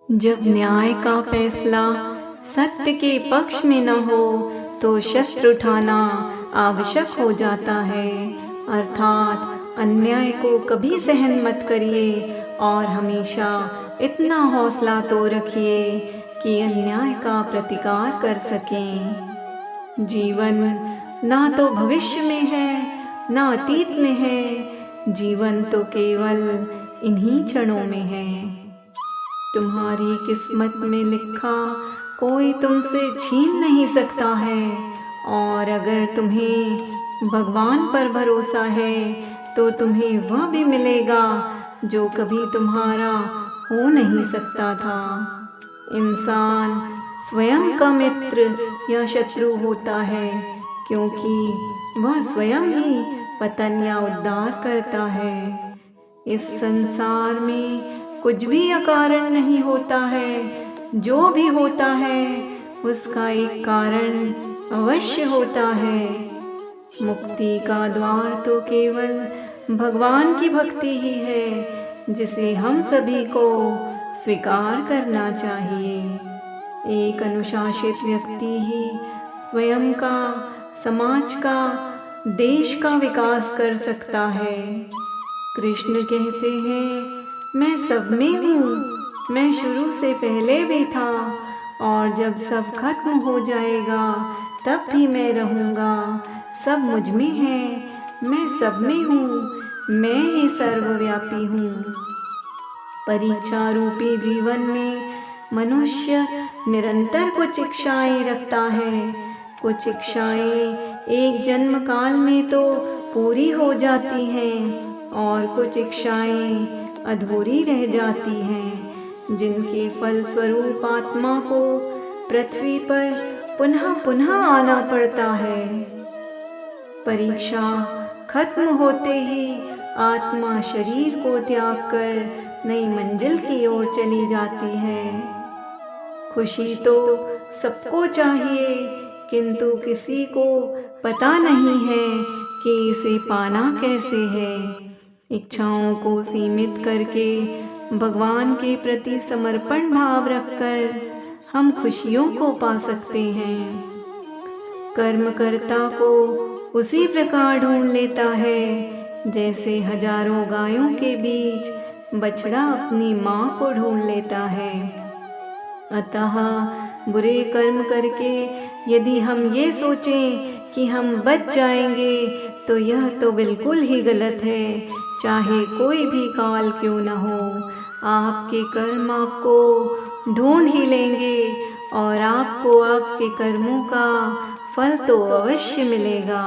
जब न्याय का फैसला सत्य के पक्ष में न हो तो शस्त्र उठाना आवश्यक हो जाता है। अर्थात अन्याय को कभी सहन मत करिए और हमेशा इतना हौसला तो रखिए कि अन्याय का प्रतिकार कर सकें। जीवन ना तो भविष्य में है ना अतीत में है, जीवन तो केवल इन्हीं क्षणों में है। तुम्हारी किस्मत में लिखा कोई तुमसे छीन नहीं सकता है, और अगर तुम्हें भगवान पर भरोसा है तो तुम्हें वह भी मिलेगा जो कभी तुम्हारा हो नहीं सकता था। इंसान स्वयं का मित्र या शत्रु होता है, क्योंकि वह स्वयं ही पतन या उद्धार करता है। इस संसार में कुछ भी अकारण नहीं होता है, जो भी होता है उसका एक कारण अवश्य होता है। मुक्ति का द्वार तो केवल भगवान की भक्ति ही है, जिसे हम सभी को स्वीकार करना चाहिए। एक अनुशासित व्यक्ति ही स्वयं का, समाज का, देश का विकास कर सकता है। कृष्ण कहते हैं, मैं सब में हूँ, मैं शुरू से पहले भी था, और जब सब खत्म हो जाएगा तब भी मैं रहूँगा। सब मुझ में है, मैं सब में हूँ, मैं ही सर्वव्यापी हूँ। परीक्षा रूपी जीवन में मनुष्य निरंतर कुछ इच्छाएं रखता है। कुछ इच्छाएं एक जन्म काल में तो पूरी हो जाती हैं और कुछ इच्छाएं अधूरी रह जाती हैं, जिनके फलस्वरूप आत्मा को पृथ्वी पर पुनः पुनः आना पड़ता है। परीक्षा खत्म होते ही आत्मा शरीर को त्याग कर नई मंजिल की ओर चली जाती है। खुशी तो सबको चाहिए, किंतु किसी को पता नहीं है कि इसे पाना कैसे है। इच्छाओं को सीमित करके भगवान के प्रति समर्पण भाव रखकर हम खुशियों को पा सकते हैं। कर्मकर्ता को उसी प्रकार ढूंढ लेता है जैसे हजारों गायों के बीच बछड़ा अपनी माँ को ढूंढ लेता है। अतः बुरे कर्म करके यदि हम ये सोचें कि हम बच जाएंगे तो यह तो बिल्कुल ही गलत है। चाहे कोई भी काल क्यों न हो, आपके कर्म आपको ढूंढ ही लेंगे और आपको आपके कर्मों का फल तो अवश्य मिलेगा।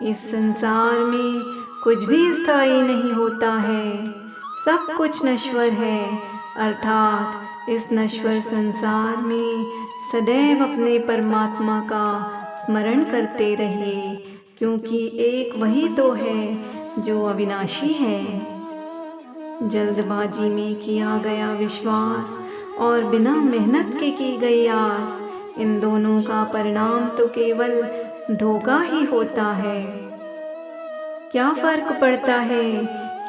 इस संसार में कुछ भी स्थायी नहीं होता है, सब कुछ नश्वर है। अर्थात इस नश्वर संसार में सदैव अपने परमात्मा का स्मरण करते रहिए, क्योंकि एक वही तो है जो अविनाशी है। जल्दबाजी में किया गया विश्वास और बिना मेहनत के की गई आस, इन दोनों का परिणाम तो केवल धोखा ही होता है। क्या फर्क पड़ता है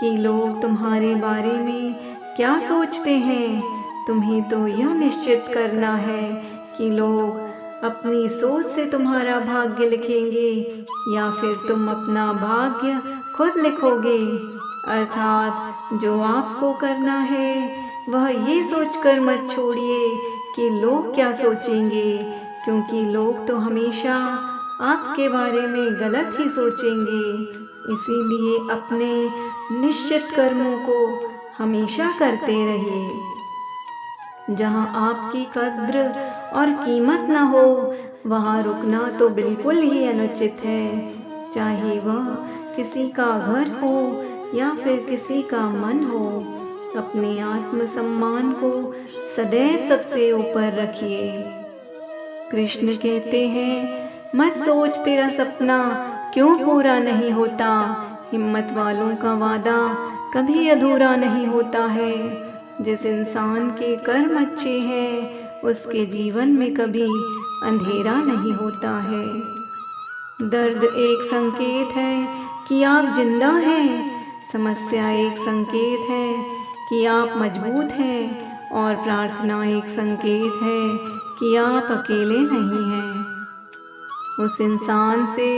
कि लोग तुम्हारे बारे में क्या सोचते हैं? तुम्हें तो यह निश्चित करना है कि लोग अपनी सोच से तुम्हारा भाग्य लिखेंगे या फिर तुम अपना भाग्य खुद लिखोगे। अर्थात जो आपको करना है वह ये सोचकर मत छोड़िए कि लोग क्या सोचेंगे, क्योंकि लोग तो हमेशा आपके बारे में गलत ही सोचेंगे। इसीलिए अपने निश्चित कर्मों को हमेशा करते रहिए। जहाँ आपकी कद्र और कीमत न हो वहाँ रुकना तो बिल्कुल ही अनुचित है, चाहे वह किसी का घर हो या फिर किसी का मन हो। अपने आत्मसम्मान को सदैव सबसे ऊपर रखिए। कृष्ण कहते हैं, मत सोच तेरा सपना क्यों पूरा नहीं होता। हिम्मत वालों का वादा कभी अधूरा नहीं होता है। जिस इंसान के कर्म अच्छे हैं उसके जीवन में कभी अंधेरा नहीं होता है। दर्द एक संकेत है कि आप जिंदा हैं, समस्या एक संकेत है कि आप मजबूत हैं, और प्रार्थना एक संकेत है कि आप अकेले नहीं हैं। उस इंसान से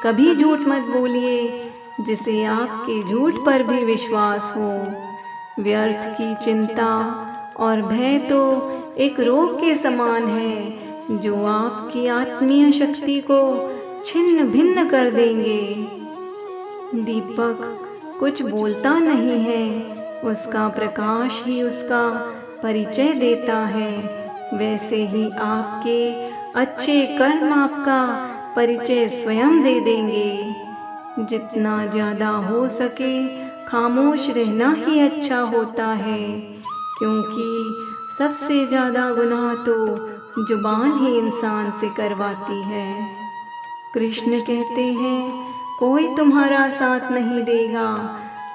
कभी झूठ मत बोलिए जिसे आपके झूठ पर भी विश्वास हो। व्यर्थ की चिंता और भय तो एक रोग के समान है जो आपकी आत्मीय शक्ति को छिन्न भिन्न कर देंगे। दीपक कुछ बोलता नहीं है, उसका प्रकाश ही उसका परिचय देता है। वैसे ही आपके अच्छे कर्म आपका परिचय स्वयं दे देंगे। जितना ज़्यादा हो सके खामोश रहना ही अच्छा होता है, क्योंकि सबसे ज़्यादा गुनाह तो जुबान ही इंसान से करवाती है। कृष्ण कहते हैं, कोई तुम्हारा साथ नहीं देगा,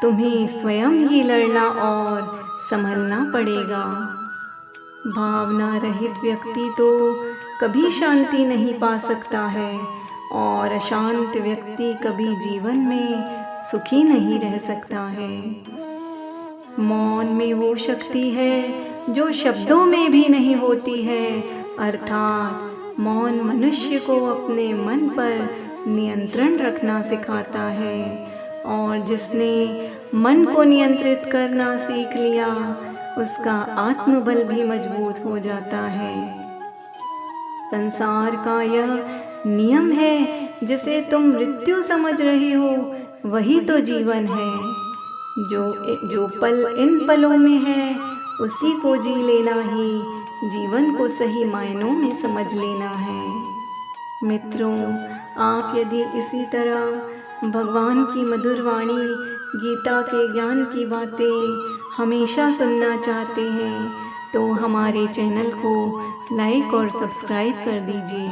तुम्हें स्वयं ही लड़ना और संभलना पड़ेगा। भावना रहित व्यक्ति तो कभी शांति नहीं पा सकता है और अशांत व्यक्ति कभी जीवन में सुखी नहीं रह सकता है। मौन में वो शक्ति है जो शब्दों में भी नहीं होती है, अर्थात मौन मनुष्य को अपने मन पर नियंत्रण रखना सिखाता है, और जिसने मन को नियंत्रित करना सीख लिया उसका आत्मबल भी मजबूत हो जाता है। संसार का यह नियम है जिसे तुम मृत्यु समझ रहे हो, वही तो जीवन है। जो पल इन पलों में है उसी को जी लेना ही जीवन को सही मायनों में समझ लेना है। मित्रों, आप यदि इसी तरह भगवान की मधुर वाणी, गीता के ज्ञान की बातें हमेशा सुनना चाहते हैं तो हमारे चैनल को लाइक और सब्सक्राइब कर दीजिए।